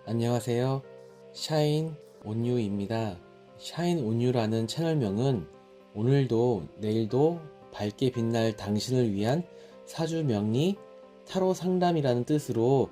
안녕하세요. 샤인 온유입니다. 샤인 온유라는 채널명은 오늘도 내일도 밝게 빛날 당신을 위한 사주 명리 타로 상담이라는 뜻으로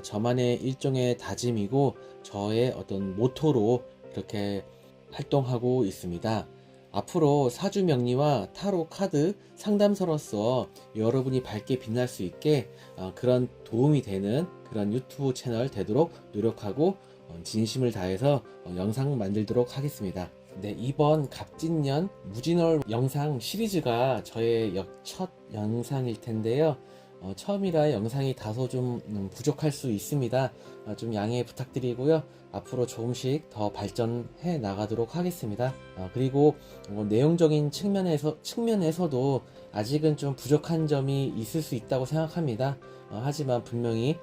저만의 일종의 다짐이고 저의 어떤 모토로 이렇게 활동하고 있습니다. 앞으로 사주 명리와 타로 카드 상담사로서 여러분이 밝게 빛날 수 있게 그런 도움이 되는 그런 유튜브 채널 되도록 노력하고 진심을 다해서 영상 만들도록 하겠습니다. 네, 이번 갑진년 무진월 영상 시리즈가 저의 첫 영상일 텐데요. 처음이라 영상이 다소 좀 부족할 수 있습니다. 좀 양해 부탁드리고요. 앞으로 조금씩 더 발전해 나가도록 하겠습니다. 그리고 내용적인 측면에서도 아직은 좀 부족한 점이 있을 수 있다고 생각합니다. 하지만 분명히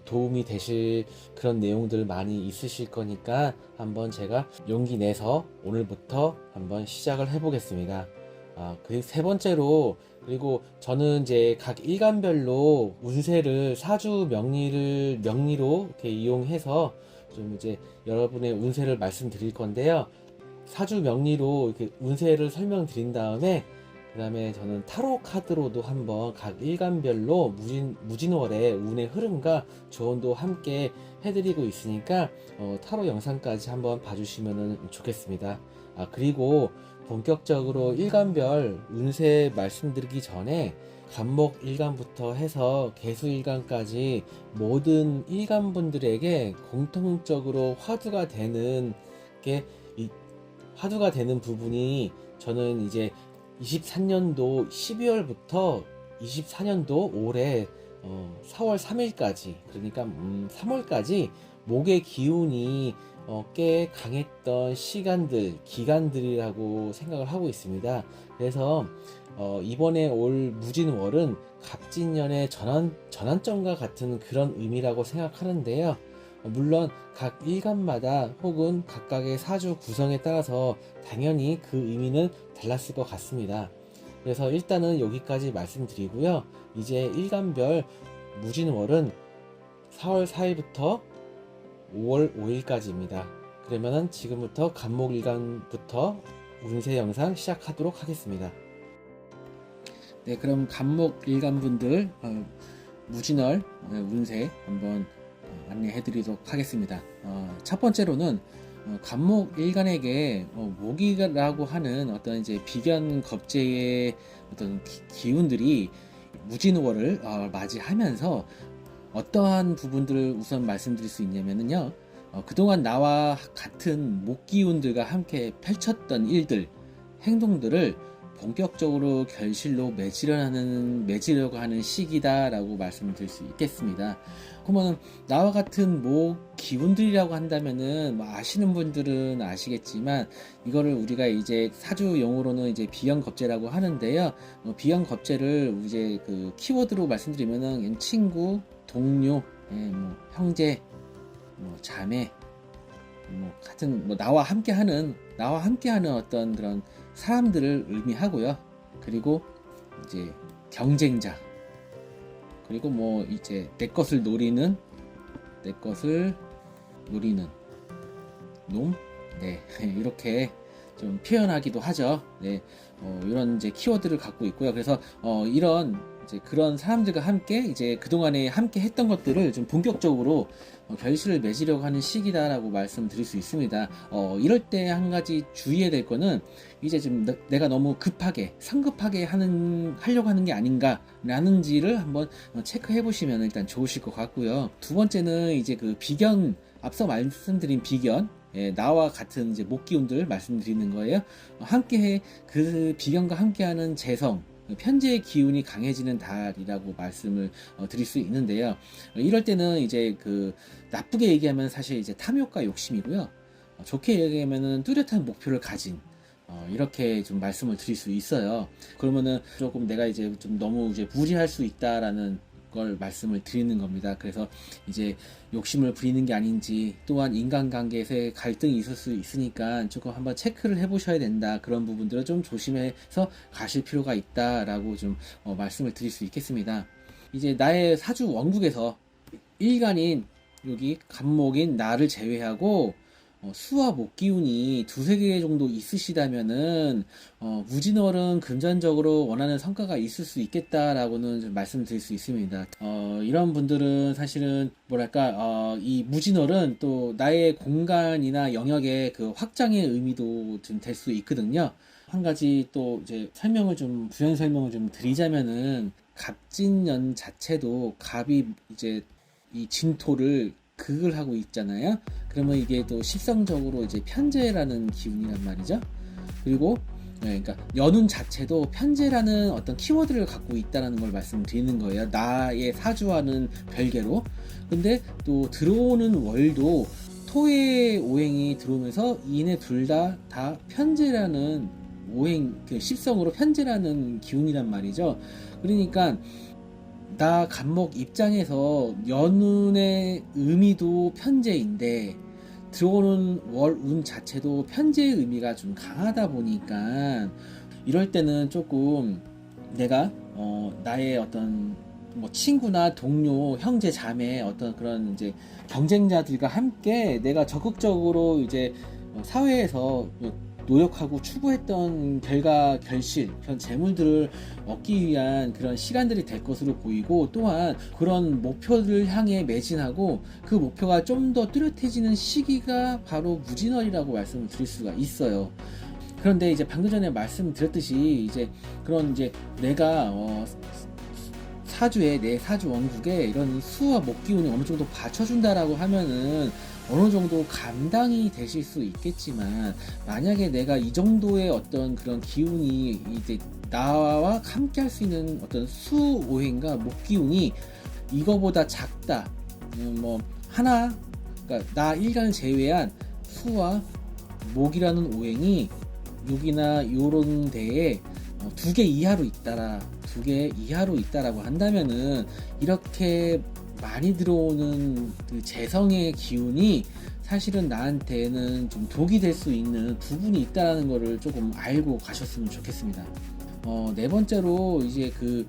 도움이 되실 그런 내용들 많이 있으실 거니까 한번 제가 용기 내서 오늘부터 한번 시작을 해 보겠습니다. 그리고 세 번째로, 그리고 저는 이제 각 일간별로 운세를 사주 명리로 이렇게 이용해서 좀 이제 여러분의 운세를 말씀드릴 건데요. 사주 명리로 이렇게 운세를 설명드린 다음에 그 다음에 저는 타로 카드로도 한번 각 일간별로 무진월의 운의 흐름과 조언도 함께 해드리고 있으니까 타로 영상까지 한번 봐주시면 좋겠습니다. 그리고 본격적으로 일간별 운세 말씀드리기 전에 간목 일간부터 해서 개수 일간까지 모든 일간분들에게 공통적으로 화두가 되는 화두가 되는 부분이, 저는 이제 23년도 12월부터 24년도 올해 4월 3일까지, 그러니까 3월까지 목의 기운이 꽤 강했던 기간들이라고 생각을 하고 있습니다. 그래서 이번에 올 무진월은 갑진년의 전환점과 같은 그런 의미라고 생각하는데요. 물론 각 일간마다 혹은 각각의 사주 구성에 따라서 당연히 그 의미는 달랐을 것 같습니다. 그래서 일단은 여기까지 말씀드리고요. 이제 일간별 무진월은 4월 4일부터 5월 5일까지입니다. 그러면은 지금부터 간목일간부터 운세 영상 시작하도록 하겠습니다. 네, 그럼 간목일간분들 무진월 운세 한번 안내해 드리도록 하겠습니다. 첫 번째로는 간목일간에게 모기라고 하는 어떤 이제 비견 겁재의 어떤 기운들이 무진월을 맞이하면서 어떠한 부분들을 우선 말씀드릴 수 있냐면요. 그동안 나와 같은 목기운들과 함께 펼쳤던 일들, 행동들을 본격적으로 결실로 맺으려고 하는 시기다라고 말씀드릴 수 있겠습니다. 그러면 나와 같은 목 기운들이라고 한다면은 아시는 분들은 아시겠지만, 이거를 우리가 이제 사주 용어로는 이제 비견겁재라고 하는데요. 비견겁재를 이제 그 키워드로 말씀드리면은 친구, 동료, 형제, 자매, 같은 나와 함께하는 어떤 그런 사람들을 의미하고요. 그리고 이제 경쟁자, 그리고 이제 내 것을 노리는 놈, 네, 이렇게 좀 표현하기도 하죠. 네, 이런 이제 키워드를 갖고 있고요. 그래서 이런 이제 그런 사람들과 함께 이제 그동안에 함께 했던 것들을 좀 본격적으로 결실을 맺으려고 하는 시기다라고 말씀드릴 수 있습니다. 이럴 때 한 가지 주의해야 될 거는, 이제 좀 내가 너무 성급하게 하려고 하는 게 아닌가라는지를 한번 체크해 보시면 일단 좋으실 것 같고요. 두 번째는 이제 그 비견, 앞서 말씀드린 비견, 나와 같은 이제 목기운들 말씀드리는 거예요. 그 비견과 함께하는 재성, 편재의 기운이 강해지는 달이라고 말씀을 드릴 수 있는데요. 이럴 때는 이제 그 나쁘게 얘기하면 사실 이제 탐욕과 욕심이고요. 좋게 얘기하면은 뚜렷한 목표를 가진, 이렇게 좀 말씀을 드릴 수 있어요. 그러면은 조금 내가 이제 좀 너무 이제 무리할 수 있다라는 걸 말씀을 드리는 겁니다. 그래서 이제 욕심을 부리는 게 아닌지, 또한 인간관계에서의 갈등이 있을 수 있으니까 조금 한번 체크를 해보셔야 된다, 그런 부분들을 좀 조심해서 가실 필요가 있다라고 좀 말씀을 드릴 수 있겠습니다. 이제 나의 사주 원국에서 일간인 여기 간목인 나를 제외하고 수와 목 기운이 두세 개 정도 있으시다면은 무진월은 금전적으로 원하는 성과가 있을 수 있겠다라고는 좀 말씀드릴 수 있습니다. 이런 분들은 사실은 뭐랄까 이 무진월은 또 나의 공간이나 영역의 그 확장의 의미도 좀 될 수 있거든요. 한 가지 또 이제 부연 설명을 좀 드리자면은 갑진년 자체도 갑이 이제 이 진토를 극을 하고 있잖아요. 그러면 이게 또 십성적으로 이제 편재라는 기운이란 말이죠. 그리고 그러니까 연운 자체도 편재라는 어떤 키워드를 갖고 있다는 걸 말씀드리는 거예요. 나의 사주와는 별개로. 근데 또 들어오는 월도 토의 오행이 들어오면서 이네 둘 다 편재라는 오행, 그 십성으로 편재라는 기운이란 말이죠. 그러니까 나 간목 입장에서 연운의 의미도 편재인데 들어오는 월운 자체도 편재의 의미가 좀 강하다 보니까 이럴 때는 조금 내가 나의 어떤 뭐 친구나 동료, 형제, 자매 어떤 그런 이제 경쟁자들과 함께 내가 적극적으로 이제 사회에서 노력하고 추구했던 결과 결실 그런 재물들을 얻기 위한 그런 시간들이 될 것으로 보이고, 또한 그런 목표를 향해 매진하고 그 목표가 좀 더 뚜렷해지는 시기가 바로 무진월이라고 말씀을 드릴 수가 있어요. 그런데 이제 방금 전에 말씀드렸듯이 이제 그런 이제 내가 사주에 내 사주 원국에 이런 수와 목 기운이 어느 정도 받쳐준다라고 하면은 어느 정도 감당이 되실 수 있겠지만, 만약에 내가 이 정도의 어떤 그런 기운이 이제 나와 함께 할 수 있는 어떤 수 오행과 목 기운이 이거보다 작다, 뭐 하나, 그러니까 나 일간을 제외한 수와 목이라는 오행이 여기나 요런 데에 두 개 이하로 있다라고 한다면은 이렇게 많이 들어오는 그 재성의 기운이 사실은 나한테는 좀 독이 될 수 있는 부분이 있다는 거를 조금 알고 가셨으면 좋겠습니다. 네 번째로 이제 그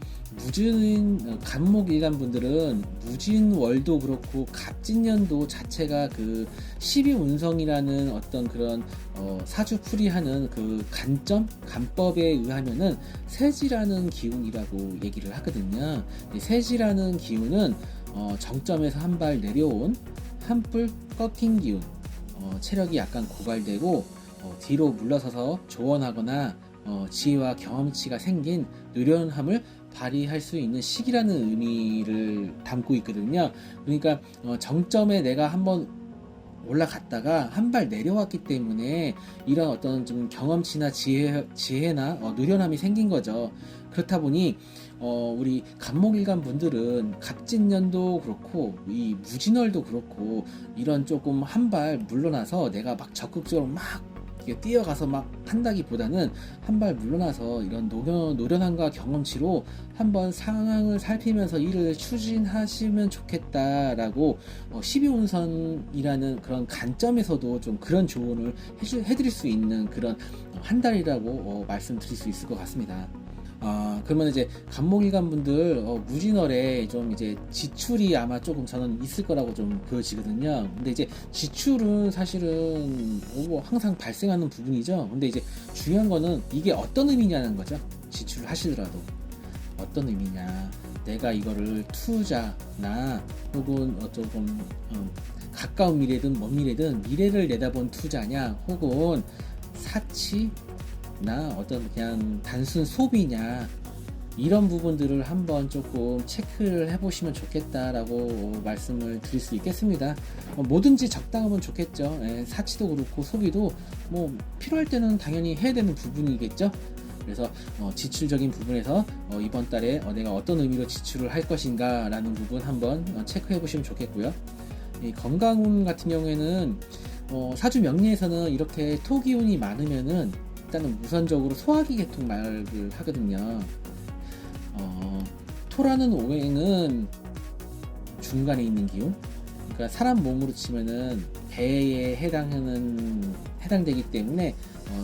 간목 일간 분들은 무진월도 그렇고 갑진년도 자체가 그 12운성이라는 어떤 그런 사주풀이하는 그 간법에 의하면은 세지라는 기운이라고 얘기를 하거든요. 세지라는 기운은 정점에서 한 발 내려온 한뿔 꺾인 기운, 체력이 약간 고갈되고 뒤로 물러서서 조언하거나 지혜와 경험치가 생긴 노련함을 발휘할 수 있는 시기라는 의미를 담고 있거든요. 그러니까 정점에 내가 한번 올라갔다가 한 발 내려왔기 때문에 이런 어떤 좀 경험치나 지혜나 노련함이 생긴 거죠. 그렇다 보니 우리 간목일간 분들은 갑진년도 그렇고 이 무진월도 그렇고 이런 조금 한 발 물러나서 내가 막 적극적으로 막 뛰어가서 막 한다기보다는 한 발 물러나서 이런 노련함과 경험치로 한번 상황을 살피면서 일을 추진하시면 좋겠다라고 12운선이라는 그런 관점에서도 좀 그런 조언을 해드릴 수 있는 그런 한 달이라고 말씀드릴 수 있을 것 같습니다. 그러면 이제 간목일간 분들 무진월에 좀 이제 지출이 아마 조금 저는 있을 거라고 좀 보여지거든요. 근데 이제 지출은 사실은 뭐 항상 발생하는 부분이죠. 근데 이제 중요한 거는 이게 어떤 의미냐는 거죠. 지출을 하시더라도 어떤 의미냐, 내가 이거를 투자나 혹은 조금 가까운 미래든 먼 미래든 미래를 내다본 투자냐, 혹은 사치 나 어떤 그냥 단순 소비냐, 이런 부분들을 한번 조금 체크를 해보시면 좋겠다라고 말씀을 드릴 수 있겠습니다. 뭐든지 적당하면 좋겠죠. 사치도 그렇고 소비도 뭐 필요할 때는 당연히 해야 되는 부분이겠죠. 그래서 지출적인 부분에서 이번 달에 내가 어떤 의미로 지출을 할 것인가 라는 부분 한번 체크해 보시면 좋겠고요. 이 건강운 같은 경우에는 사주 명리에서는 이렇게 토기운이 많으면은 일단은 우선적으로 소화기 계통 말을 하거든요. 토라는 오행은 중간에 있는 기운, 그러니까 사람 몸으로 치면은 대에 해당되기 때문에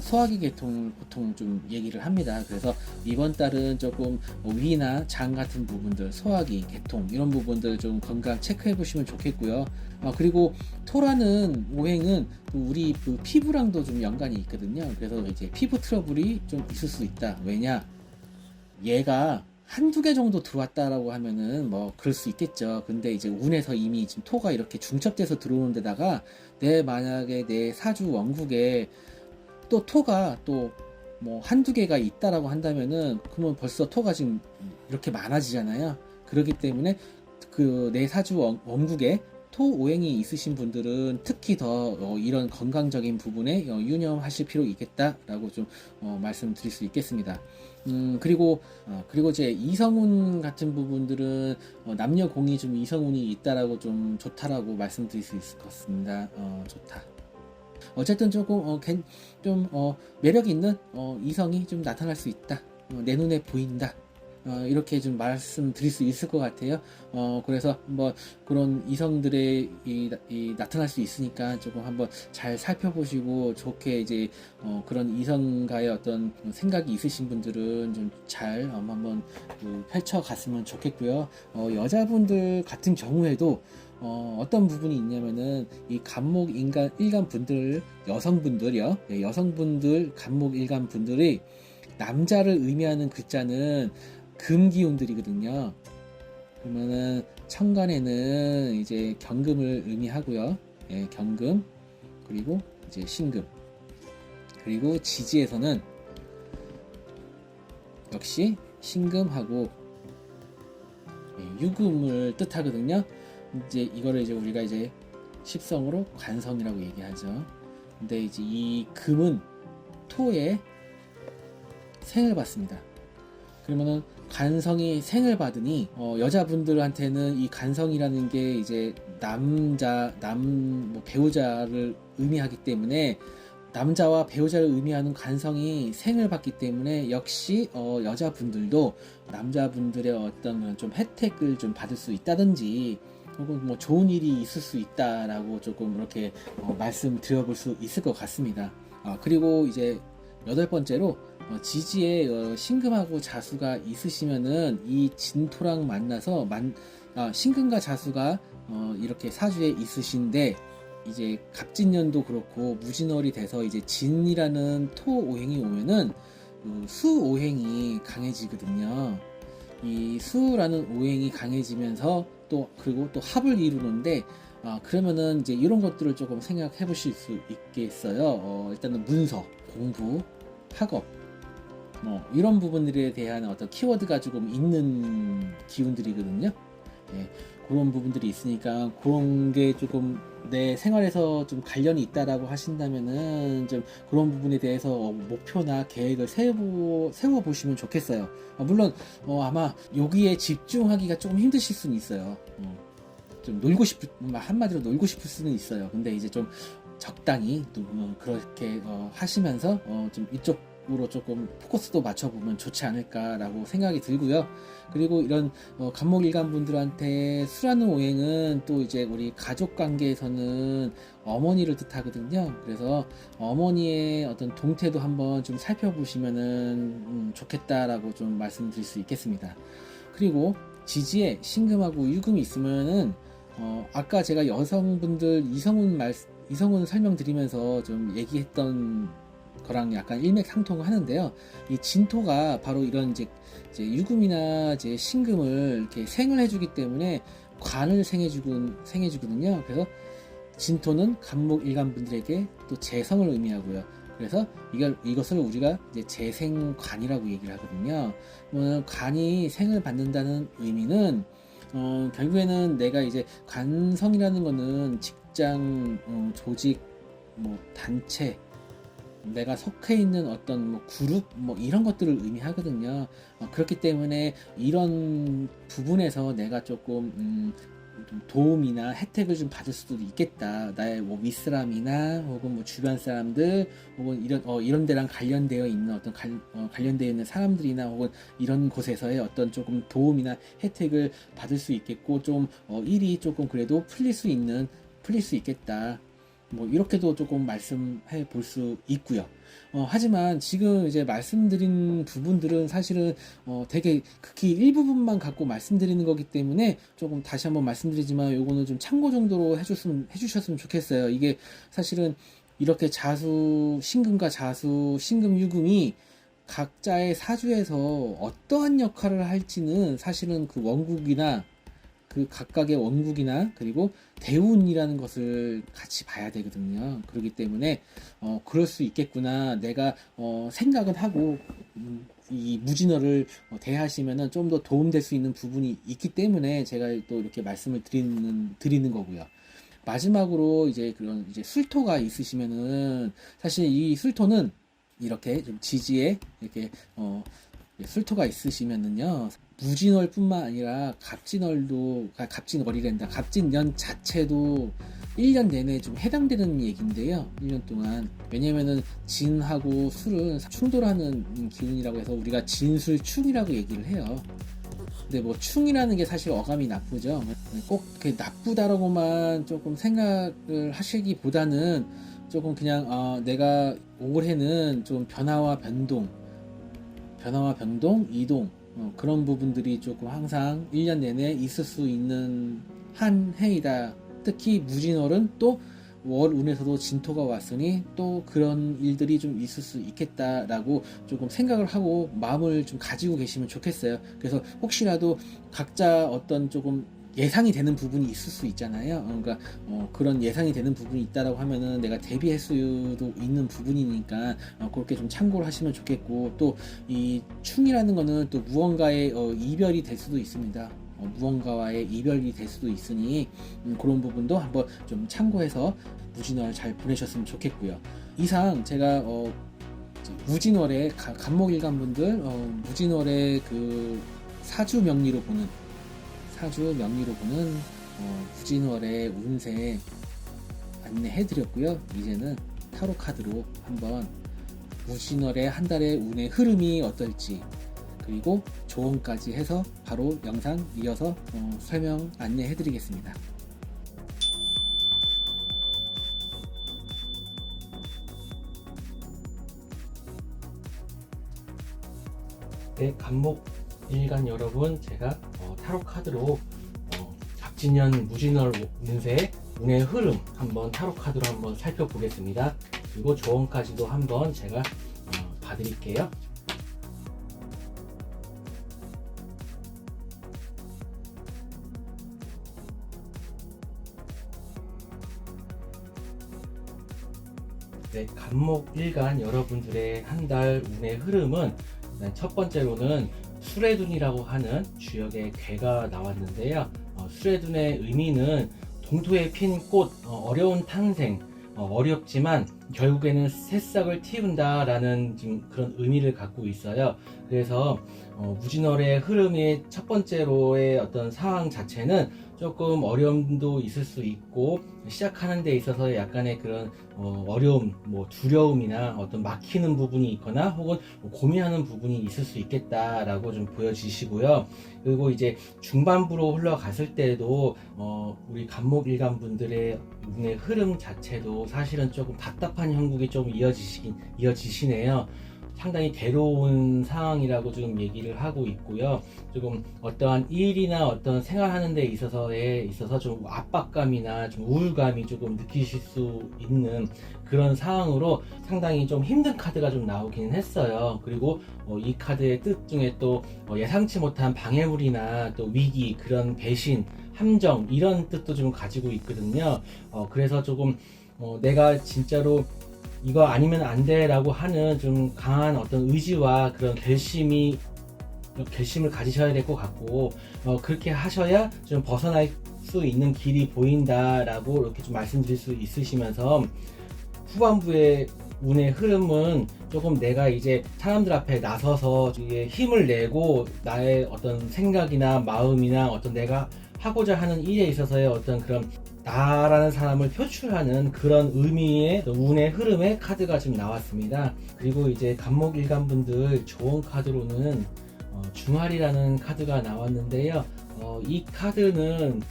소화기 계통을 보통 좀 얘기를 합니다. 그래서 이번 달은 조금 위나 장 같은 부분들, 소화기 계통 이런 부분들 좀 건강 체크해 보시면 좋겠고요. 그리고 토라는 오행은 우리 그 피부랑도 좀 연관이 있거든요. 그래서 이제 피부 트러블이 좀 있을 수 있다. 왜냐? 얘가 한두 개 정도 들어왔다라고 하면은 뭐 그럴 수 있겠죠. 근데 이제 운에서 이미 지금 토가 이렇게 중첩돼서 들어오는 데다가 만약에 내 사주 원국에 또 토가 또 뭐 한두 개가 있다라고 한다면은 그러면 벌써 토가 지금 이렇게 많아지잖아요. 그렇기 때문에 그 내 사주 원국에 토 오행이 있으신 분들은 특히 더 이런 건강적인 부분에 유념하실 필요 있겠다라고 좀 말씀드릴 수 있겠습니다. 그리고 이제 이성운 같은 부분들은 남녀 공이 좀 이성운이 있다라고 좀 좋다라고 말씀드릴 수 있을 것 같습니다. 좋다. 어쨌든 조금 매력 있는 이성이 좀 나타날 수 있다. 내 눈에 보인다. 이렇게 좀 말씀드릴 수 있을 것 같아요. 그래서 뭐 그런 이성들의 나타날 수 있으니까 조금 한번 잘 살펴보시고 좋게 이제 그런 이성과의 어떤 생각이 있으신 분들은 좀 잘 한번 펼쳐갔으면 좋겠고요. 여자분들 같은 경우에도 어떤 부분이 있냐면은 이 간목 일간 분들, 여성분들이요. 여성분들 간목 일간 분들이 남자를 의미하는 글자는 금 기운들이거든요. 그러면은 천간에는 이제 경금을 의미하고요. 경금, 그리고 이제 신금, 그리고 지지에서는 역시 신금하고 유금을 뜻하거든요. 이제 이거를 이제 우리가 이제 십성으로 관성이라고 얘기하죠. 근데 이제 이 금은 토의 생을 받습니다. 그러면은 간성이 생을 받으니 여자분들한테는 이 간성이라는 게 이제 배우자를 의미하기 때문에 남자와 배우자를 의미하는 간성이 생을 받기 때문에 역시 여자분들도 남자분들의 어떤 좀 혜택을 좀 받을 수 있다든지 혹은 뭐 좋은 일이 있을 수 있다라고 조금 이렇게 말씀드려볼 수 있을 것 같습니다. 그리고 이제 8번째로 지지에 신금하고 자수가 있으시면은 이 진토랑 만나서 신금과 자수가 이렇게 사주에 있으신데 이제 갑진년도 그렇고 무진월이 돼서 이제 진이라는 토 오행이 오면은 수 오행이 강해지거든요. 이 수라는 오행이 강해지면서 그리고 또 합을 이루는데 그러면은 이제 이런 것들을 조금 생각해 보실 수 있겠어요. 일단은 문서, 공부, 학업, 뭐 이런 부분들에 대한 어떤 키워드가 조금 있는 기운들이거든요. 그런 부분들이 있으니까 그런 게 조금 내 생활에서 좀 관련이 있다라고 하신다면은 좀 그런 부분에 대해서 목표나 계획을 세워 보시면 좋겠어요. 물론 아마 여기에 집중하기가 조금 힘드실 수는 있어요. 좀 한마디로 놀고 싶을 수는 있어요. 근데 이제 좀 적당히 또 그렇게 하시면서 좀 이쪽으로 조금 포커스도 맞춰보면 좋지 않을까라고 생각이 들고요. 그리고 이런 간목일간 분들한테 수라는 오행은 또 이제 우리 가족 관계에서는 어머니를 뜻하거든요. 그래서 어머니의 어떤 동태도 한번 좀 살펴보시면은 좋겠다라고 좀 말씀드릴 수 있겠습니다. 그리고 지지에 신금하고 유금이 있으면은 아까 제가 여성분들 이성운 설명드리면서 좀 얘기했던 거랑 약간 일맥상통을 하는데요. 이 진토가 바로 이런 이제 유금이나 이제 신금을 이렇게 생을 해주기 때문에 관을 생해주거든요. 그래서 진토는 간목 일간분들에게 또 재성을 의미하고요. 그래서 이것을 우리가 이제 재생관이라고 얘기를 하거든요. 관이 생을 받는다는 의미는 결국에는 내가 이제 관성이라는 거는 직장, 조직, 뭐 단체, 내가 속해 있는 어떤 뭐 그룹 뭐 이런 것들을 의미하거든요. 그렇기 때문에 이런 부분에서 내가 조금 좀 도움이나 혜택을 좀 받을 수도 있겠다. 나의 뭐 윗사람이나 혹은 뭐 주변 사람들 혹은 이런 데랑 관련되어 있는 어떤 관련되어 있는 사람들이나 혹은 이런 곳에서의 어떤 조금 도움이나 혜택을 받을 수 있겠고 좀 일이 조금 그래도 풀릴 수 있겠다. 뭐 이렇게도 조금 말씀해 볼 수 있고요. 하지만 지금 이제 말씀드린 부분들은 사실은 되게 극히 일부분만 갖고 말씀드리는 거기 때문에 조금 다시 한번 말씀드리지만 요거는 좀 참고 정도로 해주셨으면 좋겠어요. 이게 사실은 이렇게 자수, 신금과 자수, 신금, 유금이 각자의 사주에서 어떠한 역할을 할지는 사실은 그 원국이나 그 각각의 원국이나 그리고 대운이라는 것을 같이 봐야 되거든요. 그렇기 때문에 그럴 수 있겠구나. 내가 생각은 하고 이 무진어를 대하시면은 좀 더 도움될 수 있는 부분이 있기 때문에 제가 또 이렇게 말씀을 드리는 거고요. 마지막으로 이제 그런 이제 술토가 있으시면은 사실 이 술토는 이렇게 좀 지지에 이렇게 술토가 있으시면은요, 무진월뿐만 아니라 갑진월이란다. 갑진년 자체도 1년 내내 좀 해당되는 얘기인데요. 1년 동안. 왜냐면은 진하고 술은 충돌하는 기운이라고 해서 우리가 진술충이라고 얘기를 해요. 근데 뭐 충이라는 게 사실 어감이 나쁘죠. 꼭 나쁘다라고만 조금 생각을 하시기보다는 조금 그냥 내가 올해는 좀 변화와 변동, 이동 그런 부분들이 조금 항상 1년 내내 있을 수 있는 한 해이다. 특히 무진월은 또 월운에서도 진토가 왔으니 또 그런 일들이 좀 있을 수 있겠다라고 조금 생각을 하고 마음을 좀 가지고 계시면 좋겠어요. 그래서 혹시라도 각자 어떤 조금 예상이 되는 부분이 있을 수 있잖아요. 그러니까 그런 예상이 되는 부분이 있다라고 하면은 내가 대비할 수도 있는 부분이니까 그렇게 좀 참고를 하시면 좋겠고, 또 이 충이라는 거는 또 무언가의 이별이 될 수도 있습니다. 무언가와의 이별이 될 수도 있으니 그런 부분도 한번 좀 참고해서 무진월 잘 보내셨으면 좋겠고요. 이상 제가 무진월의 간목일간분들 무진월의 그 사주 명리로 보는 무진월의 운세 안내해드렸고요. 이제는 타로 카드로 한번 무진월의 한 달의 운의 흐름이 어떨지, 그리고 조언까지 해서 바로 영상 이어서 설명 안내해드리겠습니다. 네, 간목일간 여러분, 제가 타로 카드로 갑진년 무진월 운세 운의 흐름 한번 타로 카드로 한번 살펴보겠습니다. 그리고 조언까지도 한번 제가 봐드릴게요. 네, 간목일간 여러분들의 한 달 운의 흐름은 첫 번째로는 수레둔이라고 하는 주역의 괴가 나왔는데요. 수레둔의 의미는 동토에 핀 꽃, 어려운 탄생, 어렵지만 결국에는 새싹을 틔운다라는 지금 그런 의미를 갖고 있어요. 그래서 무진월의 흐름의 첫 번째로의 어떤 상황 자체는 조금 어려움도 있을 수 있고, 시작하는 데 있어서 약간의 그런 어려움, 뭐 두려움이나 어떤 막히는 부분이 있거나 혹은 고민하는 부분이 있을 수 있겠다라고 좀 보여지시고요. 그리고 이제 중반부로 흘러갔을 때도 우리 간목일간 분들의 운의 흐름 자체도 사실은 조금 답답한 형국이 좀 이어지시네요. 상당히 괴로운 상황이라고 지금 얘기를 하고 있고요. 조금 어떠한 일이나 어떤 생활하는 데 있어서 좀 압박감이나 좀 우울감이 조금 느끼실 수 있는 그런 상황으로 상당히 좀 힘든 카드가 좀 나오긴 했어요. 그리고 이 카드의 뜻 중에 또 예상치 못한 방해물이나 또 위기, 그런 배신, 함정, 이런 뜻도 좀 가지고 있거든요. 그래서 조금 내가 진짜로 이거 아니면 안 돼 라고 하는 좀 강한 어떤 의지와 그런 결심을 가지셔야 될 것 같고, 그렇게 하셔야 좀 벗어날 수 있는 길이 보인다 라고 이렇게 좀 말씀드릴 수 있으시면서, 후반부의 운의 흐름은 조금 내가 이제 사람들 앞에 나서서 힘을 내고 나의 어떤 생각이나 마음이나 어떤 내가 하고자 하는 일에 있어서의 어떤 그런 나라는 사람을 표출하는 그런 의미의 운의 흐름의 카드가 지금 나왔습니다. 그리고 이제 간목일간 분들 조언 카드로는 중활이라는 카드가 나왔는데요. 이 카드는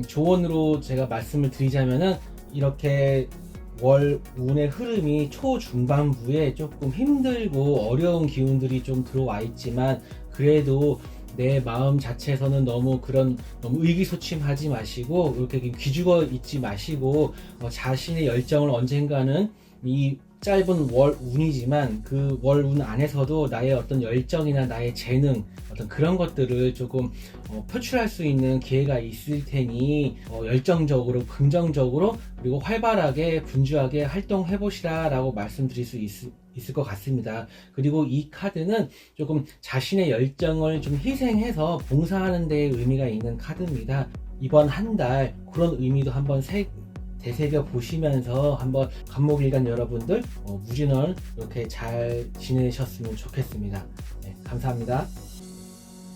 조언으로 제가 말씀을 드리자면은, 이렇게 월 운의 흐름이 초중반부에 조금 힘들고 어려운 기운들이 좀 들어와 있지만, 그래도 내 마음 자체에서는 너무 의기소침하지 마시고, 이렇게 기죽어 있지 마시고, 자신의 열정을 언젠가는 이 짧은 월 운이지만 그 월 운 안에서도 나의 어떤 열정이나 나의 재능, 어떤 그런 것들을 조금 표출할 수 있는 기회가 있을 테니, 열정적으로 긍정적으로 그리고 활발하게 분주하게 활동해 보시라 라고 말씀드릴 수 있을 것 같습니다. 그리고 이 카드는 조금 자신의 열정을 좀 희생해서 봉사하는 데 의미가 있는 카드입니다. 이번 한 달 그런 의미도 한번 되새겨 보시면서 한번 간목일간 여러분들 무진월 이렇게 잘 지내셨으면 좋겠습니다. 네, 감사합니다.